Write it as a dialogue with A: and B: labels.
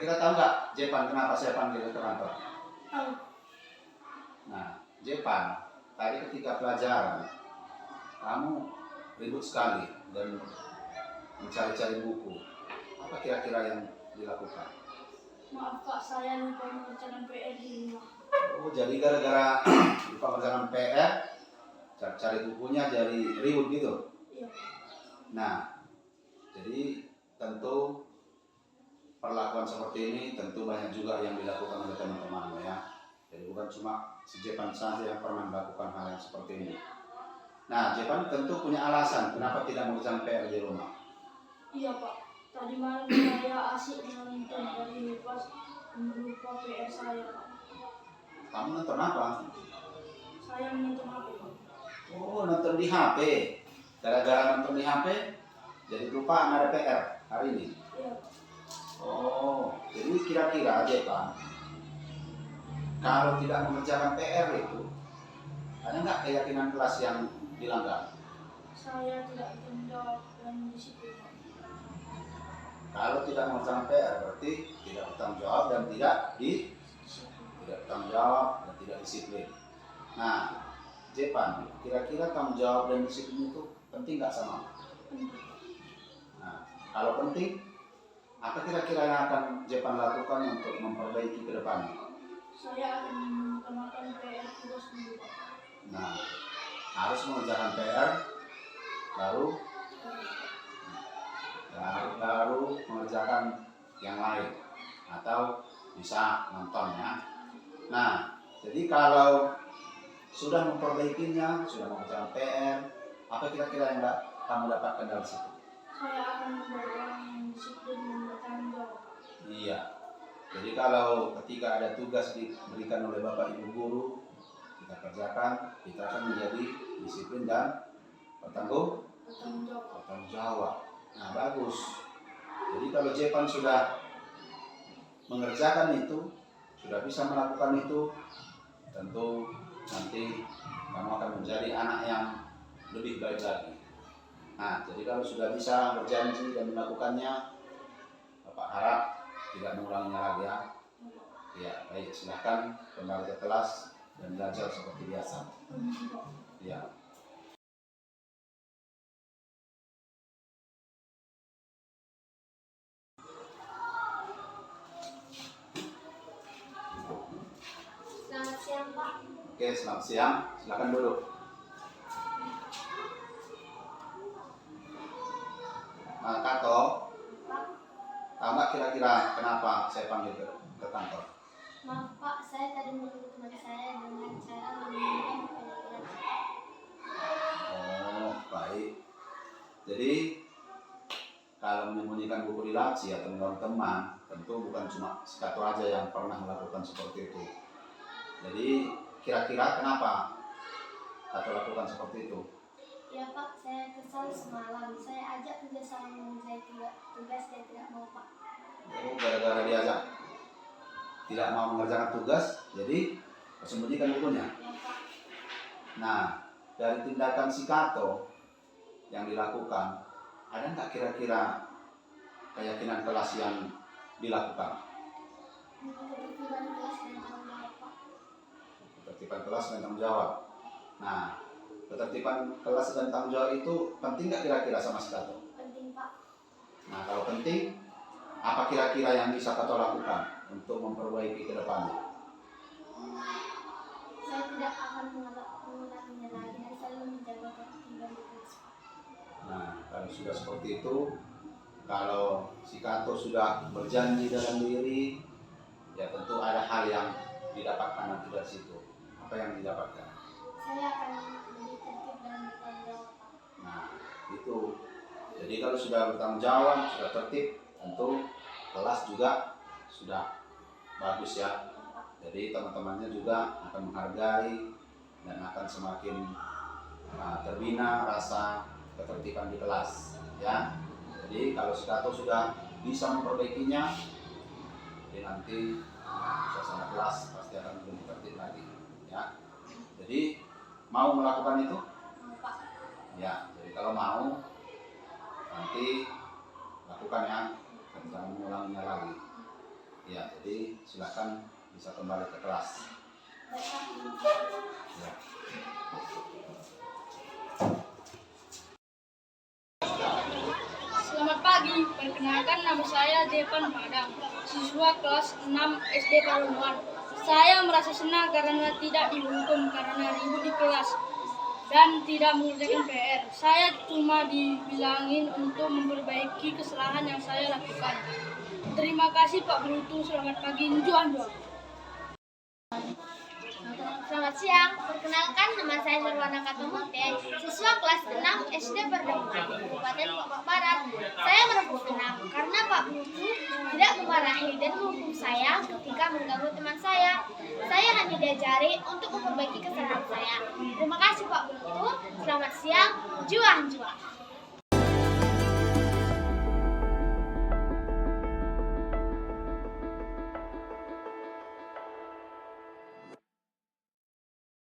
A: Kira-kira tahu nggak Jepan kenapa saya panggil ke kantor?
B: Tahu.
A: Nah, Jepan, tadi ketika pelajaran kamu ribut sekali dan mencari-cari buku. Apa kira-kira yang dilakukan?
B: Maaf Pak, saya lupa mengerjakan PR di rumah.
A: Oh, jadi gara-gara lupa mengerjakan PR, cari bukunya jadi ribut gitu.
B: Iya.
A: Nah, jadi tentu perlakuan seperti ini tentu banyak juga yang dilakukan oleh teman-teman ya. Jadi bukan cuma si Jepan saja yang pernah melakukan hal yang seperti ini. Nah, Jepan tentu punya alasan kenapa tidak mengerjakan PR di rumah.
B: Iya Pak, tadi malam saya asik nonton dari pas lupa PR saya Pak.
A: Kamu nonton apa?
B: Saya menonton HP Pak.
A: Oh, nonton di HP. Gara-gara nonton di HP, jadi lupa ada PR hari ini.
B: Iya Pak.
A: Oh, jadi kira-kira Jepan, kalau tidak mengerjakan PR itu, ada nggak keyakinan kelas yang dilanggar?
B: Saya tidak menjawab dan disiplin Pak.
A: Kalau tidak mengerjakan PR berarti tidak bertanggung jawab dan tidak bertanggung jawab dan tidak disiplin. Nah, Jepan, kira-kira tanggung jawab dan disiplin itu penting nggak sama? Nah, kalau penting, apa kira-kira yang akan Jepan lakukan untuk memperbaiki ke depannya?
B: Saya akan mengutamakan PR tugas dulu Pak.
A: Nah, harus mengerjakan PR, baru mengerjakan yang lain atau bisa nonton ya. Nah, jadi kalau sudah memperbaikinya, sudah mengerjakan PR, apa kira-kira yang kamu dapatkan dari situ?
B: Saya akan menjadi orang yang disiplin dan bertanggung jawab.
A: Iya. Jadi kalau ketika ada tugas diberikan oleh Bapak Ibu guru, kita kerjakan, kita akan menjadi disiplin dan bertanggung jawab. Nah, bagus. Jadi kalau Jepan sudah mengerjakan itu, sudah bisa melakukan itu, tentu nanti kamu akan menjadi anak yang lebih baik lagi. Nah, jadi kalau sudah bisa berjanji dan melakukannya, Bapak harap tidak mengulanginya lagi ya. Ya, baik, silahkan kembali ke kelas dan belajar seperti biasa. Ya.
B: Selamat siang Pak.
A: Oke, selamat siang. Silakan duduk. Nah, Kato, tahu nggak kira-kira kenapa saya panggil ke kantor?
B: Maaf Pak, saya tadi menunggu teman saya dengan cara meminjam penyaluran.
A: Oh, baik. Jadi kalau menyembunyikan buku di laci atau mengganggu teman, tentu bukan cuma si Kato aja yang pernah melakukan seperti itu. Jadi kira-kira kenapa Kato lakukan seperti itu?
B: Ya Pak, saya kesal semalam. Saya ajak kerjasama mengerjakan tugas, saya tidak mau Pak.
A: Oh, gara-gara diajak tidak mau mengerjakan tugas, jadi sembunyikan bukunya.
B: Ya Pak.
A: Nah, dari tindakan si Kato yang dilakukan, ada nggak kira-kira keyakinan kelas yang dilakukan?
B: Ketertiban kelas dan tanggung jawab Pak.
A: Ketertiban kelas dan tanggung jawab. Nah, ketertiban kelas dan tanggung jawab itu penting nggak kira-kira sama si Kato?
B: Penting Pak.
A: Nah, kalau penting, apa kira-kira yang bisa Kato lakukan untuk memperbaiki ke depannya?
B: Saya tidak akan mengulanginya lagi dan selalu menjaga ketertiban di kelas Pak.
A: Nah, kalau sudah seperti itu, kalau si Kato sudah berjanji dalam diri, ya tentu ada hal yang didapatkan nanti dari situ. Apa yang didapatkan?
B: Saya akan lebih tertib dan bertanggung jawab Pak.
A: Nah, itu. Jadi kalau sudah bertanggung jawab, sudah tertib, tentu kelas juga sudah bagus ya. Jadi teman-temannya juga akan menghargai dan akan semakin terbina rasa ketertiban di kelas ya. Jadi kalau si Kato sudah bisa memperbaikinya, jadi nanti suasana kelas pasti akan lebih tertib lagi ya. Jadi mau melakukan itu?
B: Mau Pak.
A: Ya, jadi kalau mau nanti lakukan ya, dan jangan mengulanginya lagi. Ya, jadi silakan bisa kembali ke kelas. Ya.
B: Selamat pagi, perkenalkan nama saya Devan Padang, siswa kelas 6 SD Palungan. Saya merasa senang karena tidak dihukum karena ribut di kelas dan tidak mengerjakan PR. Saya cuma dibilangin untuk memperbaiki kesalahan yang saya lakukan. Terima kasih Pak Brutu, selamat pagi, Juan.
C: Selamat siang, perkenalkan nama saya Nirwana Katomote, siswa kelas 6 SD Perdamuan, Kabupaten Lombok Barat. Saya merasa senang karena Pak Brutu tidak memarahi dan menghukum saya ketika mengganggu teman saya. Saya hanya diajari untuk memperbaiki kesalahan saya. Terima kasih Pak Brutu, selamat siang, juang.